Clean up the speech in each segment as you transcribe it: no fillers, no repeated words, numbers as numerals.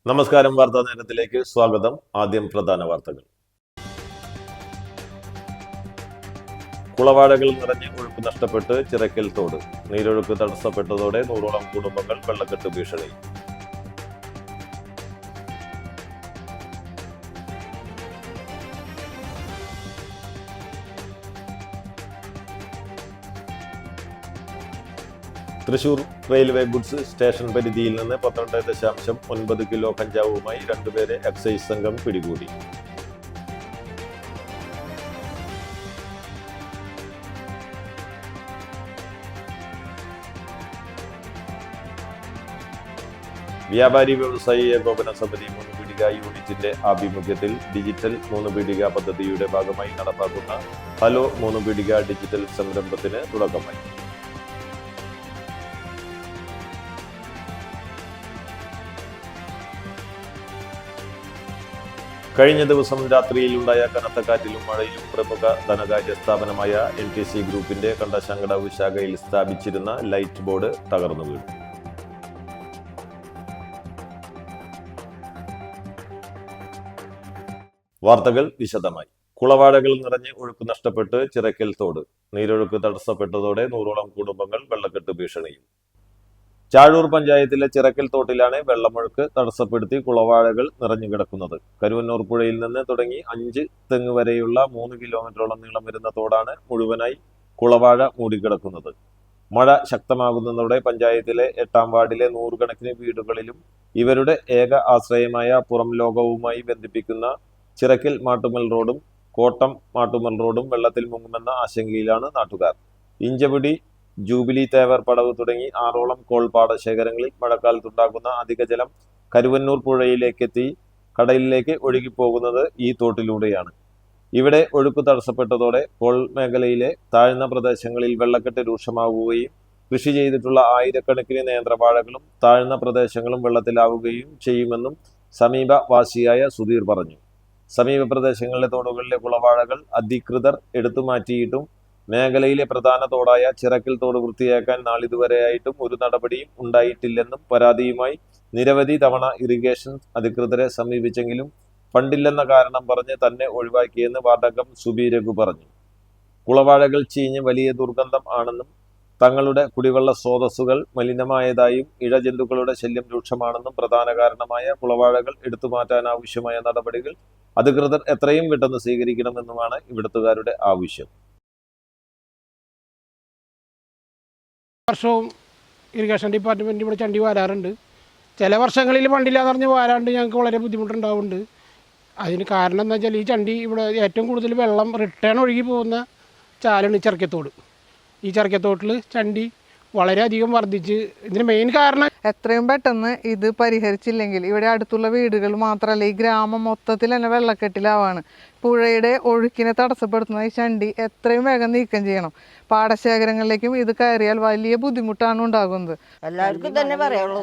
നമസ്കാരം. വാർത്താ നേരത്തിലേക്ക് സ്വാഗതം. ആദ്യം പ്രധാന വാർത്തകൾ. കുളവാടകൾ നിറഞ്ഞ് ഒഴുക്ക് നഷ്ടപ്പെട്ട് ചിറക്കൽ തോട്. നീരൊഴുക്ക് തടസ്സപ്പെട്ടതോടെ 100ഓളം കുടുംബങ്ങൾ വെള്ളക്കെട്ട് ഭീഷണി. തൃശൂർ റെയിൽവേ ഗുഡ്സ് സ്റ്റേഷൻ പരിധിയിൽ നിന്ന് 12.9 കിലോ കഞ്ചാവുമായി 2 പേരെ എക്സൈസ് സംഘം പിടികൂടി. വ്യാപാരി വ്യവസായി ഏകോപന സമിതി 3 പീടിക യൂണിറ്റിന്റെ ആഭിമുഖ്യത്തിൽ ഡിജിറ്റൽ 3 പീടിക പദ്ധതിയുടെ ഭാഗമായി നടപ്പാക്കുന്ന ഹലോ 3 പീടിക ഡിജിറ്റൽ സംരംഭത്തിന് തുടക്കമായി. കഴിഞ്ഞ ദിവസം രാത്രിയിലുണ്ടായ കനത്ത കാറ്റിലും മഴയിലും പ്രമുഖ ധനകാര്യ സ്ഥാപനമായ NTC ഗ്രൂപ്പിന്റെ കണ്ടശങ്കടവ് ശാഖയിൽ സ്ഥാപിച്ചിരുന്ന ലൈറ്റ് ബോർഡ് തകർന്നു വീണു. വാർത്തകൾ വിശദമായി. കുളവാടകൾ നിറഞ്ഞ് ഒഴുക്ക് നഷ്ടപ്പെട്ട് ചിറക്കൽ തോട്. നീരൊഴുക്ക് തടസ്സപ്പെട്ടതോടെ 100ഓളം കുടുംബങ്ങൾ വെള്ളക്കെട്ട് ഭീഷണിയിൽ. ചാഴൂർ പഞ്ചായത്തിലെ ചിറക്കൽ തോട്ടിലാണ് വെള്ളമൊഴുക്ക് തടസ്സപ്പെടുത്തി കുളവാഴകൾ നിറഞ്ഞു കിടക്കുന്നത്. കരുവന്നൂർ പുഴയിൽ നിന്ന് തുടങ്ങി 5 തെങ്ങ് വരെയുള്ള 3 കിലോമീറ്ററോളം നീളം വരുന്ന തോടാണ് മുഴുവനായി കുളവാഴ മൂടിക്കിടക്കുന്നത്. മഴ ശക്തമാകുന്നതോടെ പഞ്ചായത്തിലെ 8ാം വാർഡിലെ 100 കണക്കിന് വീടുകളിലും ഇവരുടെ ഏക ആശ്രയമായ പുറം ലോകവുമായി ബന്ധിപ്പിക്കുന്ന ചിറക്കൽ മാട്ടുമൽ റോഡും കോട്ടം മാട്ടുമൽ റോഡും വെള്ളത്തിൽ മുങ്ങുമെന്ന ആശങ്കയിലാണ് നാട്ടുകാർ. ഇഞ്ചവിടി, ജൂബിലി തേവർ പടവ് തുടങ്ങി 6ഓളം കോൾ പാടശേഖരങ്ങളിൽ മഴക്കാലത്തുണ്ടാകുന്ന അധിക ജലം കരുവന്നൂർ പുഴയിലേക്കെത്തി കടലിലേക്ക് ഒഴുകിപ്പോകുന്നത് ഈ തോട്ടിലൂടെയാണ്. ഇവിടെ ഒഴുക്ക് തടസ്സപ്പെട്ടതോടെ കോൾ മേഖലയിലെ താഴ്ന്ന പ്രദേശങ്ങളിൽ വെള്ളക്കെട്ട് രൂക്ഷമാവുകയും കൃഷി ചെയ്തിട്ടുള്ള ആയിരക്കണക്കിന് നേന്ത്രവാഴകളും താഴ്ന്ന പ്രദേശങ്ങളും വെള്ളത്തിലാവുകയും ചെയ്യുമെന്നും സമീപവാസിയായ സുധീർ പറഞ്ഞു. സമീപ പ്രദേശങ്ങളിലെ തോടുകളിലെ കുളവാഴകൾ അധികൃതർ എടുത്തുമാറ്റിയിട്ടും മേഖലയിലെ പ്രധാന തോടായ ചിറക്കൽ തോട് വൃത്തിയാക്കാൻ നാളിതുവരെയായിട്ടും ഒരു നടപടിയും ഉണ്ടായിട്ടില്ലെന്നും പരാതിയുമായി നിരവധി തവണ ഇറിഗേഷൻ അധികൃതരെ സമീപിച്ചെങ്കിലും ഫണ്ടില്ലെന്ന കാരണം പറഞ്ഞ് തന്നെ ഒഴിവാക്കിയെന്ന് വാർഡംഗം സുബി രഘു പറഞ്ഞു. കുളവാഴകൾ ചീഞ്ഞ് വലിയ ദുർഗന്ധം ആണെന്നും തങ്ങളുടെ കുടിവെള്ള സ്രോതസ്സുകൾ മലിനമായതായും ഇഴജന്തുക്കളുടെ ശല്യം രൂക്ഷമാണെന്നും പ്രധാന കാരണമായ കുളവാഴകൾ എടുത്തുമാറ്റാനാവശ്യമായ നടപടികൾ അധികൃതർ എത്രയും പെട്ടെന്ന് സ്വീകരിക്കണമെന്നുമാണ് ഇവിടുത്തുകാരുടെ ആവശ്യം. വർഷവും ഇറിഗേഷൻ ഡിപ്പാർട്ട്മെൻറ്റ് ഇവിടെ ചണ്ടി വാരാറുണ്ട്. ചില വർഷങ്ങളിൽ ഫണ്ടില്ലാന്ന് പറഞ്ഞ് വാരാണ്ട് ഞങ്ങൾക്ക് വളരെ ബുദ്ധിമുട്ടുണ്ടാവുന്നുണ്ട്. അതിന് കാരണം എന്താ വെച്ചാൽ ഈ ചണ്ടി ഇവിടെ ഏറ്റവും കൂടുതൽ വെള്ളം റിട്ടേൺ ഒഴുകി പോകുന്ന ചാലാണ് ചിറക്കത്തോട്. ഈ ചിറക്കത്തോട്ടിൽ ചണ്ടി വളരെയധികം വർദ്ധിച്ച് ഇതിന് മെയിൻ കാരണം എത്രയും പെട്ടെന്ന് ഇത് പരിഹരിച്ചില്ലെങ്കിൽ ഇവിടെ അടുത്തുള്ള വീടുകൾ മാത്രമല്ല ഈ ഗ്രാമം മൊത്തത്തിൽ തന്നെ വെള്ളക്കെട്ടിലാവാണ്. പുഴയുടെ ഒഴുക്കിനെ തടസ്സപ്പെടുത്തുന്ന ഈ ചണ്ടി എത്രയും വേഗം നീക്കം ചെയ്യണം. പാടശേഖരങ്ങളിലേക്കും ഇത് കയറിയാൽ വലിയ ബുദ്ധിമുട്ടാണ് ഉണ്ടാകുന്നത്. എല്ലാവർക്കും തന്നെ പറയാനുള്ളൂ.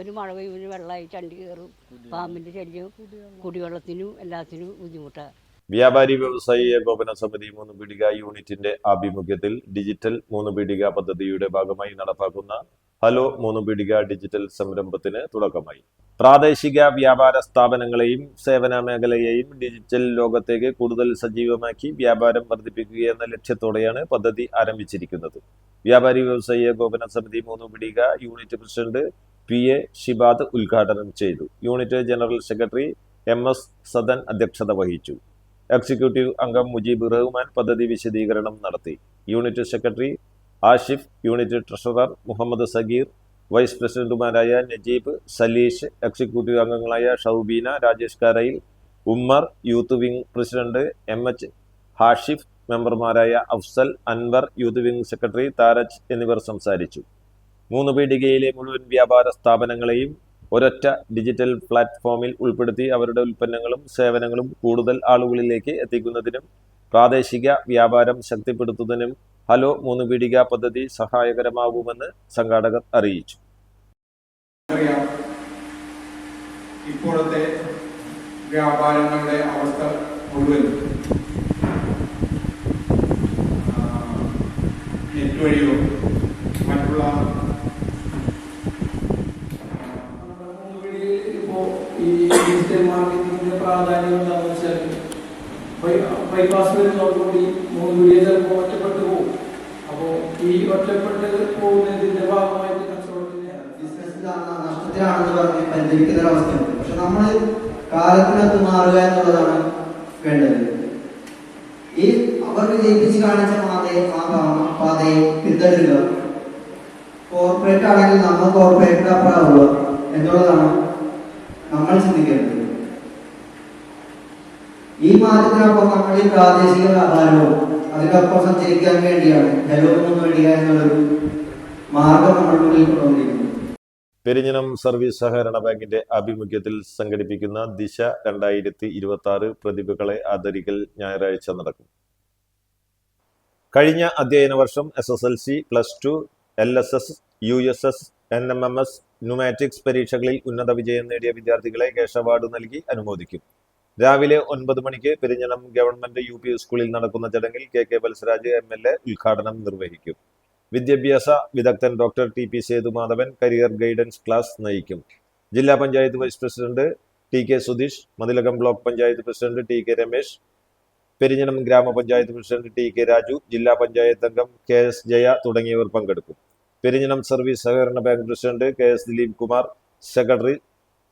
ഒരു മഴ പെയ്യുമ്പോൾ വെള്ളമായി ചണ്ടി കയറും. പാമ്പിൻ്റെ ശല്യം, കുടിവെള്ളത്തിനും എല്ലാത്തിനും ബുദ്ധിമുട്ടാണ്. വ്യാപാരി വ്യവസായി ഏകോപന സമിതി 3 പീടിക യൂണിറ്റിന്റെ ആഭിമുഖ്യത്തിൽ ഡിജിറ്റൽ 3 പീടിക പദ്ധതിയുടെ ഭാഗമായി നടപ്പാക്കുന്ന ഹലോ 3 പീടിക ഡിജിറ്റൽ സംരംഭത്തിന് തുടക്കമായി. പ്രാദേശിക വ്യാപാര സ്ഥാപനങ്ങളെയും സേവന മേഖലയെയും ഡിജിറ്റൽ ലോകത്തേക്ക് കൂടുതൽ സജീവമാക്കി വ്യാപാരം വർദ്ധിപ്പിക്കുകയെന്ന ലക്ഷ്യത്തോടെയാണ് പദ്ധതി ആരംഭിച്ചിരിക്കുന്നത്. വ്യാപാരി വ്യവസായി ഏകോപന സമിതി 3 പീടിക യൂണിറ്റ് പ്രസിഡന്റ് PA ഷിബാദ് ഉദ്ഘാടനം ചെയ്തു. Unit general secretary MS Sadan അധ്യക്ഷത വഹിച്ചു. എക്സിക്യൂട്ടീവ് അംഗം മുജീബ് റഹ്മാൻ പദ്ധതി വിശദീകരണം നടത്തി. Unit secretary Ashif, unit treasurer Muhammad Sageer, vice പ്രസിഡന്റുമാരായ നജീബ്, സലീഷ്, എക്സിക്യൂട്ടീവ് അംഗങ്ങളായ Shoubeena, Rajesh Karayil, Ummer, youth wing president MH Hashif, മെമ്പർമാരായ Afsal, Anvar, youth wing secretary Taraj എന്നിവർ സംസാരിച്ചു. 3 പീടികയിലെ മുഴുവൻ വ്യാപാര സ്ഥാപനങ്ങളെയും ഒരൊറ്റ ഡിജിറ്റൽ പ്ലാറ്റ്ഫോമിൽ ഉൾപ്പെടുത്തി അവരുടെ ഉൽപ്പന്നങ്ങളും സേവനങ്ങളും കൂടുതൽ ആളുകളിലേക്ക് എത്തിക്കുന്നതിനും പ്രാദേശിക വ്യാപാരം ശക്തിപ്പെടുത്തുന്നതിനും ഹലോ 3 പീടിക പദ്ധതി സഹായകരമാകുമെന്ന് സംഘാടകർ അറിയിച്ചു. ഇപ്പോഴത്തെ വ്യാപാരങ്ങളുടെ അവസ്ഥ മുഴുവൻ നെറ്റ് വഴിയോ മറ്റുള്ള ബൈപ്പാസ് വരുന്നതോടുകൂടി 3 വീഡിയോ ചിലപ്പോൾ ഒറ്റപ്പെട്ടു പോകും. അപ്പോൾ ഈ ഒറ്റപ്പെട്ട് പോകുന്നതിന്റെ ഭാഗമായിട്ട് കച്ചവടത്തിന് നഷ്ടത്തിലാണെന്ന് പറഞ്ഞ് പരിചരിക്കുന്ന ഒരവസ്ഥയുണ്ട്. പക്ഷെ നമ്മൾ കാലത്തിനകത്ത് മാറുക എന്നുള്ളതാണ് വേണ്ടത്. ഈ അവർ വിജയിപ്പിച്ച് കാണിച്ച പാതയെ പിന്തുടരുക. കോർപ്പറേറ്റ് ആണെങ്കിൽ നമ്മൾ കോർപ്പറേറ്റ് അപ്പുറമാവുക എന്നുള്ളതാണ് നമ്മൾ ചിന്തിക്കേണ്ടത്. ഈ മാറ്റത്തിനൊപ്പം നമ്മൾ ഈ പ്രാദേശിക വ്യാപാരവും അതിനൊപ്പം സഞ്ചരിക്കാൻ വേണ്ടിയാണ് ജലവും നേടുക എന്നുള്ളൊരു മാർഗം നമ്മുടെ മുന്നിൽ കൊണ്ടുവന്നിരിക്കുന്നത്. പെരിഞ്ഞനം സർവീസ് സഹകരണ ബാങ്കിന്റെ ആഭിമുഖ്യത്തിൽ സംഘടിപ്പിക്കുന്ന ദിശ 2026 പ്രതിഭകളെ ആദരിക്കൽ ഞായറാഴ്ച നടക്കും. കഴിഞ്ഞ അധ്യയന വർഷം SSLC, +2, LSS, USS, NMMS, pneumatics പരീക്ഷകളിൽ ഉന്നത വിജയം നേടിയ വിദ്യാർത്ഥികളെ ക്യാഷ് അവാർഡ് നൽകി അനുമോദിക്കും. രാവിലെ 9 മണിക്ക് പെരിഞ്ഞനം ഗവൺമെന്റ് UP സ്കൂളിൽ നടക്കുന്ന ചടങ്ങിൽ KK വത്സരാജ് MLA ഉദ്ഘാടനം നിർവഹിക്കും. വിദ്യാഭ്യാസ വിദഗ്ധൻ doctor TP Sethumadhavan career guidance class നയിക്കും. ജില്ലാ panchayat vice president TK Sudheesh, Mathilakam block panchayat president TK Ramesh, Perinjanam ഗ്രാമപഞ്ചായത്ത് പ്രസിഡന്റ് TK രാജു, ജില്ലാ പഞ്ചായത്ത് അംഗം KS ജയ തുടങ്ങിയവർ പങ്കെടുക്കും. പെരിഞ്ഞനം സർവീസ് സഹകരണ bank president KS Dileep Kumar, secretary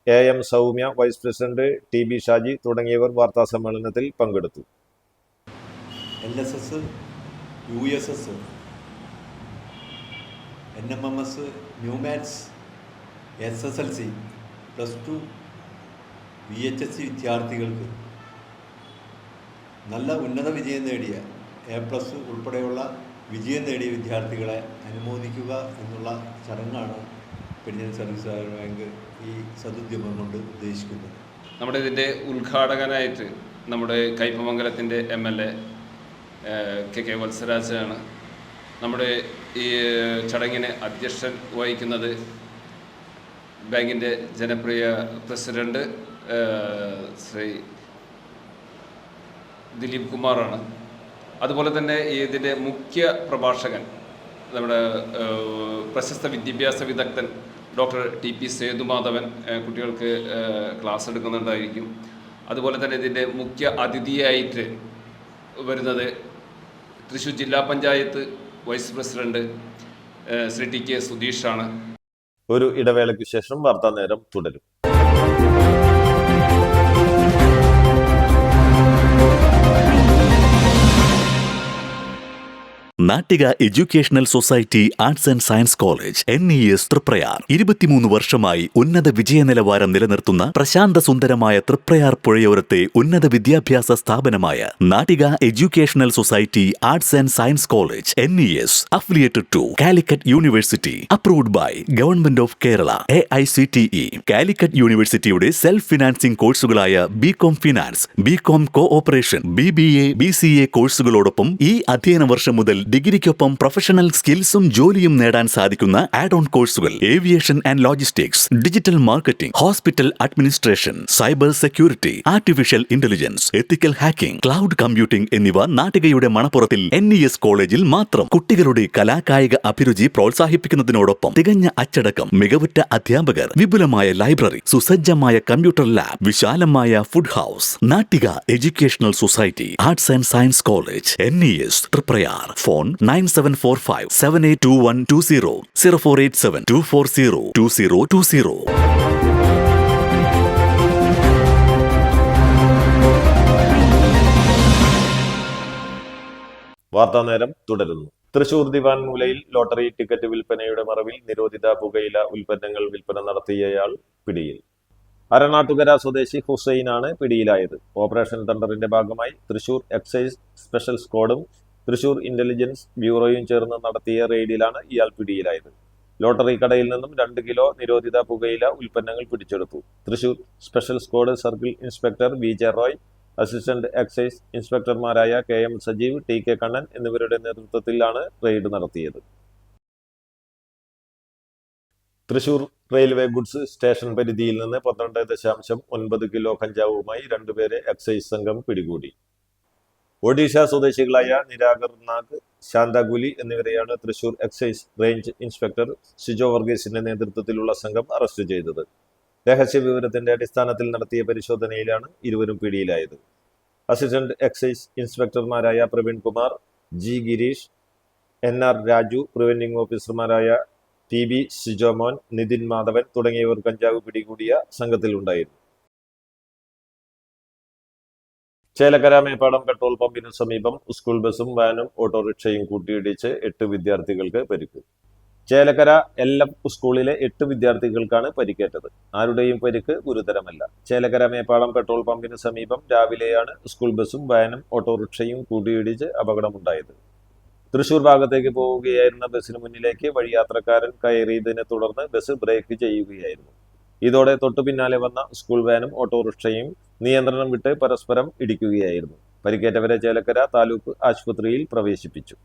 AM Soumya, vice president TB Shaji തുടങ്ങിയവർ വാർത്താ സമ്മേളനത്തിൽ പങ്കെടുത്തു. LSS, USS, NMMS, ന്യൂമാറ്റ്സ്, SSLC, +2, VHSC വിദ്യാർത്ഥികൾക്ക് നല്ല ഉന്നത വിജയം നേടിയ A+ ഉൾപ്പെടെയുള്ള വിജയം നേടിയ വിദ്യാർത്ഥികളെ അനുമോദിക്കുക എന്നുള്ള ചടങ്ങാണ് പെരിഞ്ഞനം സർവീസ് സഹകരണ ബാങ്ക് ഈ സദുദ്യമം കൊണ്ട് ഉദ്ദേശിക്കുന്നത്. നമ്മുടെ ഇതിൻ്റെ ഉദ്ഘാടകനായിട്ട് നമ്മുടെ കയ്പമംഗലത്തിൻ്റെ MLA KK വത്സരാജാണ്. നമ്മുടെ ഈ ചടങ്ങിന് അധ്യക്ഷൻ വഹിക്കുന്നത് ബാങ്കിൻ്റെ ജനപ്രിയ പ്രസിഡന്റ് ശ്രീ ദിലീപ് കുമാറാണ്. അതുപോലെ തന്നെ ഇതിൻ്റെ മുഖ്യ പ്രഭാഷകൻ നമ്മുടെ പ്രശസ്ത വിദ്യാഭ്യാസ വിദഗ്ധൻ ഡോക്ടർ TP സേതുമാധവൻ കുട്ടികൾക്ക് ക്ലാസ് എടുക്കുന്നുണ്ടായിരിക്കും. അതുപോലെ തന്നെ ഇതിൻ്റെ മുഖ്യ അതിഥിയായിട്ട് വരുന്നത് തൃശ്ശൂർ ജില്ലാ panchayat vice president Shri TK സുധീഷാണ്. ഒരു ഇടവേളയ്ക്ക് ശേഷം വാർത്താ നേരം തുടരും. Nattika educational society arts and science college NES Triprayar 23 വർഷമായി ഉന്നത വിജയ നിലവാരം നിലനിർത്തുന്ന പ്രശാന്ത സുന്ദരമായ തൃപ്രയാർ പുഴയോരത്തെ ഉന്നത വിദ്യാഭ്യാസ സ്ഥാപനമായ Nattika educational society arts and science college NES affiliated to Calicut university, approved by government of Kerala, AICTE. Calicut യൂണിവേഴ്സിറ്റിയുടെ സെൽഫ് ഫിനാൻസിംഗ് കോഴ്സുകളായ BCom finance, BCom cooperation, BBA, BCA കോഴ്സുകളോടൊപ്പം ഈ അധ്യയന വർഷം മുതൽ ഡിഗ്രിക്കൊപ്പം പ്രൊഫഷണൽ സ്കിൽസും ജോലിയും നേടാൻ സാധിക്കുന്ന ആഡ് ഓൺ കോഴ്സുകൾ aviation and logistics, digital marketing, hospital administration, cyber security, artificial intelligence, ethical hacking, cloud computing എന്നിവ നാട്ടികയുടെ മണപ്പുറത്തിൽ NES കോളേജിൽ മാത്രം. കുട്ടികളുടെ കലാകായിക അഭിരുചി പ്രോത്സാഹിപ്പിക്കുന്നതിനോടൊപ്പം തികഞ്ഞ അച്ചടക്കം, മികവുറ്റ അധ്യാപകർ, വിപുലമായ ലൈബ്രറി, സുസജ്ജമായ കമ്പ്യൂട്ടർ ലാബ്, വിശാലമായ food house. Nattika educational society arts and science college NES Triprayar. Phone 9745782120, 048724022020. വാർത്താ നേരം തുടരുന്നു. തൃശൂർ ദിവാൻ മൂലയിൽ ലോട്ടറി ടിക്കറ്റ് വിൽപ്പനയുടെ മറവിൽ നിരോധിത പുകയില ഉൽപ്പന്നങ്ങൾ വിൽപ്പന നടത്തിയയാൾ പിടിയിൽ. അരനാട്ടുകര സ്വദേശി ഹുസൈനാണ് പിടിയിലായത്. ഓപ്പറേഷൻ തണ്ടറിന്റെ ഭാഗമായി തൃശൂർ എക്സൈസ് സ്പെഷ്യൽ സ്ക്വാഡും തൃശൂർ ഇന്റലിജൻസ് ബ്യൂറോയും ചേർന്ന് നടത്തിയ റെയ്ഡിലാണ് ഇയാൾ പിടിയിലായത്. ലോട്ടറി കടയിൽ നിന്നും 2 കിലോ നിരോധിത പുകയില ഉൽപ്പന്നങ്ങൾ പിടിച്ചെടുത്തു. Thrissur special squad circle inspector VJ Roy, assistant excise ഇൻസ്പെക്ടർമാരായ KM സജീവ്, TK കണ്ണൻ എന്നിവരുടെ നേതൃത്വത്തിലാണ് റെയ്ഡ് നടത്തിയത്. തൃശൂർ റെയിൽവേ ഗുഡ്സ് സ്റ്റേഷൻ പരിധിയിൽ നിന്ന് 12.9 കിലോ കഞ്ചാവുമായി 2 പേരെ എക്സൈസ് സംഘം പിടികൂടി. ഒഡീഷ സ്വദേശികളായ നിരാകർ നാഗ്, ശാന്താഗുലി എന്നിവരെയാണ് Thrissur excise range inspector Sijo വർഗീസിന്റെ നേതൃത്വത്തിലുള്ള സംഘം അറസ്റ്റ് ചെയ്തത്. രഹസ്യ വിവരത്തിന്റെ അടിസ്ഥാനത്തിൽ നടത്തിയ പരിശോധനയിലാണ് ഇരുവരും പിടിയിലായത്. അസിസ്റ്റന്റ് എക്സൈസ് ഇൻസ്പെക്ടർമാരായ Praveen Kumar, G Gireesh, NR Raju, preventing ഓഫീസർമാരായ TB സിജോമോൻ, നിതിൻ മാധവൻ തുടങ്ങിയവർ കഞ്ചാവ് പിടികൂടിയ സംഘത്തിലുണ്ടായിരുന്നു. ചേലക്കര മേപ്പാടം പെട്രോൾ പമ്പിനു സമീപം സ്കൂൾ ബസും വാനും ഓട്ടോറിക്ഷയും കൂട്ടിയിടിച്ച് 8 വിദ്യാർത്ഥികൾക്ക് പരിക്ക്. ചേലക്കര LM സ്കൂളിലെ 8 വിദ്യാർത്ഥികൾക്കാണ് പരിക്കേറ്റത്. ആരുടെയും പരിക്ക് ഗുരുതരമല്ല. ചേലക്കര മേപ്പാടം പെട്രോൾ പമ്പിന് സമീപം രാവിലെയാണ് സ്കൂൾ ബസും വാനും ഓട്ടോറിക്ഷയും കൂട്ടിയിടിച്ച് അപകടമുണ്ടായത്. തൃശൂർ ഭാഗത്തേക്ക് പോവുകയായിരുന്ന ബസിന് മുന്നിലേക്ക് വഴിയാത്രക്കാരൻ കയറിയതിനെ തുടർന്ന് ബസ് ബ്രേക്ക് ചെയ്യുകയായിരുന്നു. ഇതോടെ തൊട്ടു പിന്നാലെ വന്ന സ്കൂൾ വാനും ഓട്ടോറിക്ഷയും നിയന്ത്രണം വിട്ട് പരസ്പരം ഇടിക്കുകയായിരുന്നു. പരിക്കേറ്റവരെ ചേലക്കര താലൂക്ക് ആശുപത്രിയിൽ പ്രവേശിപ്പിച്ചു.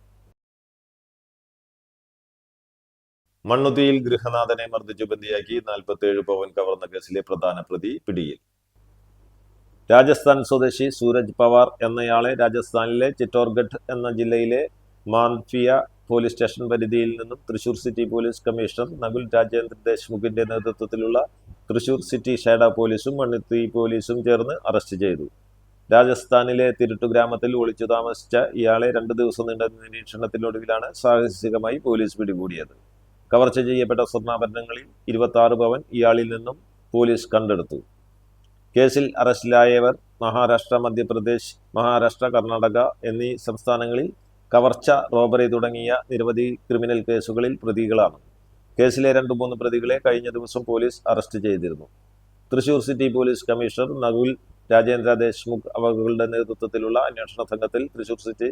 മണ്ണുത്തിയിൽ ഗൃഹനാഥനെ മർദ്ദിച്ചു ബന്ദിയാക്കി 47 പവൻ കവർന്ന കേസിലെ പ്രധാന പ്രതി പിടിയിൽ. രാജസ്ഥാൻ സ്വദേശി സൂരജ് പവാർ എന്നയാളെ രാജസ്ഥാനിലെ ചിറ്റോർഗഡ് എന്ന ജില്ലയിലെ മാൻഫിയ പോലീസ് സ്റ്റേഷൻ പരിധിയിൽ നിന്നും Thrissur city police commissioner Nakul Rajendra ദേശ്മുഖിന്റെ നേതൃത്വത്തിലുള്ള തൃശൂർ സിറ്റി ഷേഡ പോലീസും മണ്ണുത്തി പോലീസും ചേർന്ന് അറസ്റ്റ് ചെയ്തു. രാജസ്ഥാനിലെ തിരുട്ടു ഗ്രാമത്തിൽ ഒളിച്ചു താമസിച്ച ഇയാളെ 2 ദിവസം നീണ്ട നിരീക്ഷണത്തിനൊടുവിലാണ് സാഹസികമായി പോലീസ് പിടികൂടിയത്. കവർച്ച ചെയ്യപ്പെട്ട സ്വർണ്ണാഭരണങ്ങളിൽ 26 പവൻ ഇയാളിൽ നിന്നും പോലീസ് കണ്ടെടുത്തു. കേസിൽ അറസ്റ്റിലായവർ മഹാരാഷ്ട്ര, മധ്യപ്രദേശ്, മഹാരാഷ്ട്ര, കർണാടക എന്നീ സംസ്ഥാനങ്ങളിൽ കവർച്ച, റോബറി തുടങ്ങിയ നിരവധി ക്രിമിനൽ കേസുകളിൽ പ്രതികളാണ്. കേസിലെ 2-3 പ്രതികളെ കഴിഞ്ഞ ദിവസം പോലീസ് അറസ്റ്റ് ചെയ്തിരുന്നു. Thrissur city police commissioner Nakul Rajendra Deshmukh അവരുടെ നേതൃത്വത്തിലുള്ള അന്വേഷണ സംഘത്തിൽ Thrissur city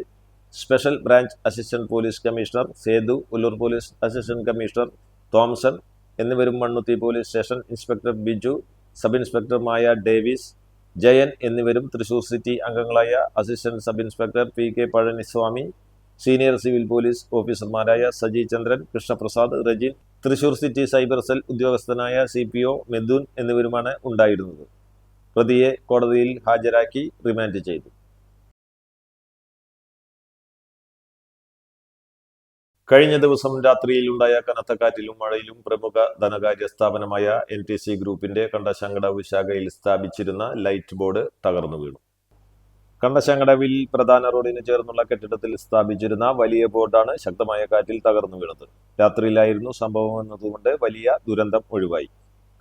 special branch assistant police commissioner Sethu, Ollur police assistant commissioner Thomson എന്നിവരും Mannuthy police station inspector Biju, sub ഇൻസ്പെക്ടർമായ ഡേവിസ്, ജയൻ എന്നിവരും തൃശൂർ സിറ്റി അംഗങ്ങളായ assistant sub inspector PK Palaniswamy, senior civil police ഓഫീസർമാരായ Saji Chandran, Krishnaprasad, Rejin, Thrissur city cyber cell ഉദ്യോഗസ്ഥനായ CPO മെദുൻ എന്നിവരുമാണ് ഉണ്ടായിരുന്നത്. പ്രതിയെ കോടതിയിൽ ഹാജരാക്കി റിമാൻഡ് ചെയ്തു. കഴിഞ്ഞ ദിവസം രാത്രിയിലുണ്ടായ കനത്ത കാറ്റിലും മഴയിലും പ്രമുഖ ധനകാര്യ സ്ഥാപനമായ NTC ഗ്രൂപ്പിന്റെ കണ്ടശങ്കടവ് ശാഖയിൽ സ്ഥാപിച്ചിരുന്ന ലൈറ്റ് ബോർഡ് തകർന്നു വീണു. കണ്ടശങ്കടവിൽ പ്രധാന റോഡിന് ചേർന്നുള്ള കെട്ടിടത്തിൽ സ്ഥാപിച്ചിരുന്ന വലിയ ബോർഡാണ് ശക്തമായ കാറ്റിൽ തകർന്നു വീണത്. രാത്രിയിലായിരുന്നു സംഭവം എന്നതുകൊണ്ട് വലിയ ദുരന്തം ഒഴിവായി.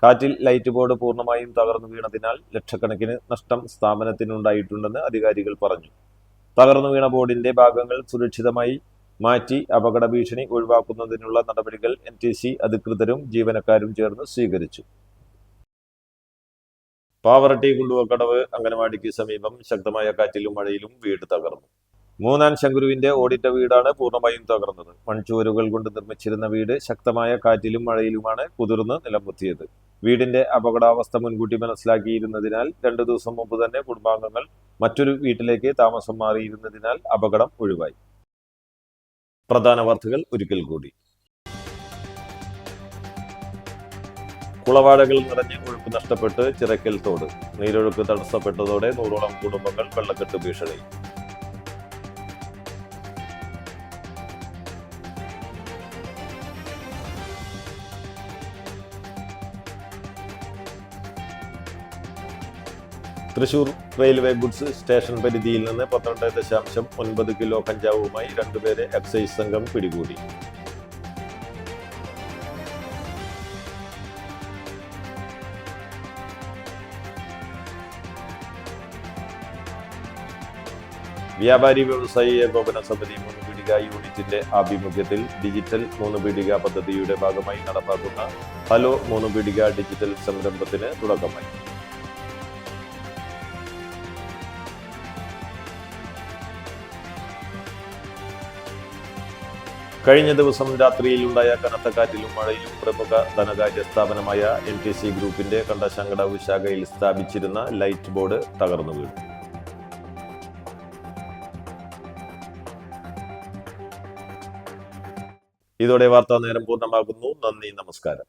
കാറ്റിൽ ലൈറ്റ് ബോർഡ് പൂർണ്ണമായും തകർന്നു വീണതിനാൽ ലക്ഷക്കണക്കിന് നഷ്ടം സ്ഥാപനത്തിനുണ്ടായിട്ടുണ്ടെന്ന് അധികാരികൾ പറഞ്ഞു. തകർന്നു വീണ ബോർഡിന്റെ ഭാഗങ്ങൾ സുരക്ഷിതമായി മാറ്റി അപകട ഭീഷണി ഒഴിവാക്കുന്നതിനുള്ള നടപടികൾ NTC അധികൃതരും ജീവനക്കാരും ചേർന്ന് സ്വീകരിച്ചു. പാവറട്ടി കുണ്ടുവക്കടവ് അംഗനവാടിക്ക് സമീപം ശക്തമായ കാറ്റിലും മഴയിലും വീട് തകർന്നു. മൂന്നാൻ ശങ്കുരുവിന്റെ ഓടിട്ട വീടാണ് പൂർണ്ണമായും തകർന്നത്. മൺചുവരുകൾ കൊണ്ട് നിർമ്മിച്ചിരുന്ന വീട് ശക്തമായ കാറ്റിലും മഴയിലുമാണ് കുതിർന്ന് നിലംപൊത്തിയത്. വീടിന്റെ അപകടാവസ്ഥ മുൻകൂട്ടി മനസ്സിലാക്കിയിരുന്നതിനാൽ 2 ദിവസം മുമ്പ് തന്നെ കുടുംബാംഗങ്ങൾ മറ്റൊരു വീട്ടിലേക്ക് താമസം മാറിയിരുന്നതിനാൽ അപകടം ഒഴിവായി. പ്രധാന വാർത്തകൾ ഒരിക്കൽ കൂടി. കുളവാടകൾ നിറഞ്ഞ് ഒഴുക്ക് നഷ്ടപ്പെട്ട് ചിറക്കൽ തോട്. നീരൊഴുക്ക് തടസ്സപ്പെട്ടതോടെ 100ഓളം കുടുംബങ്ങൾ വെള്ളക്കെട്ട് ഭീഷണി. തൃശൂർ റെയിൽവേ ഗുഡ്സ് സ്റ്റേഷൻ പരിധിയിൽ നിന്ന് 12.9 കിലോ കഞ്ചാവുമായി 2 പേരെ എക്സൈസ് സംഘം പിടികൂടി. വ്യാപാരി വ്യവസായി ഏകോപന സമിതി 3 പീടിക യൂണിറ്റിന്റെ ആഭിമുഖ്യത്തിൽ ഡിജിറ്റൽ 3 പീടിക പദ്ധതിയുടെ ഭാഗമായി നടപ്പാക്കുന്ന ഹലോ 3 പീടിക ഡിജിറ്റൽ സംരംഭത്തിന് തുടക്കമായി. കഴിഞ്ഞ ദിവസം രാത്രിയിലുണ്ടായ കനത്ത കാറ്റിലും മഴയിലും പ്രമുഖ ധനകാര്യ സ്ഥാപനമായ NTC ഗ്രൂപ്പിന്റെ കണ്ടശങ്കടവ് ശാഖയിൽ സ്ഥാപിച്ചിരുന്ന ലൈറ്റ് ബോർഡ് തകർന്നു വീണു. ഇതോടെ വാർത്താ നേരം പൂർണ്ണമാകുന്നു. നന്ദി, നമസ്കാരം.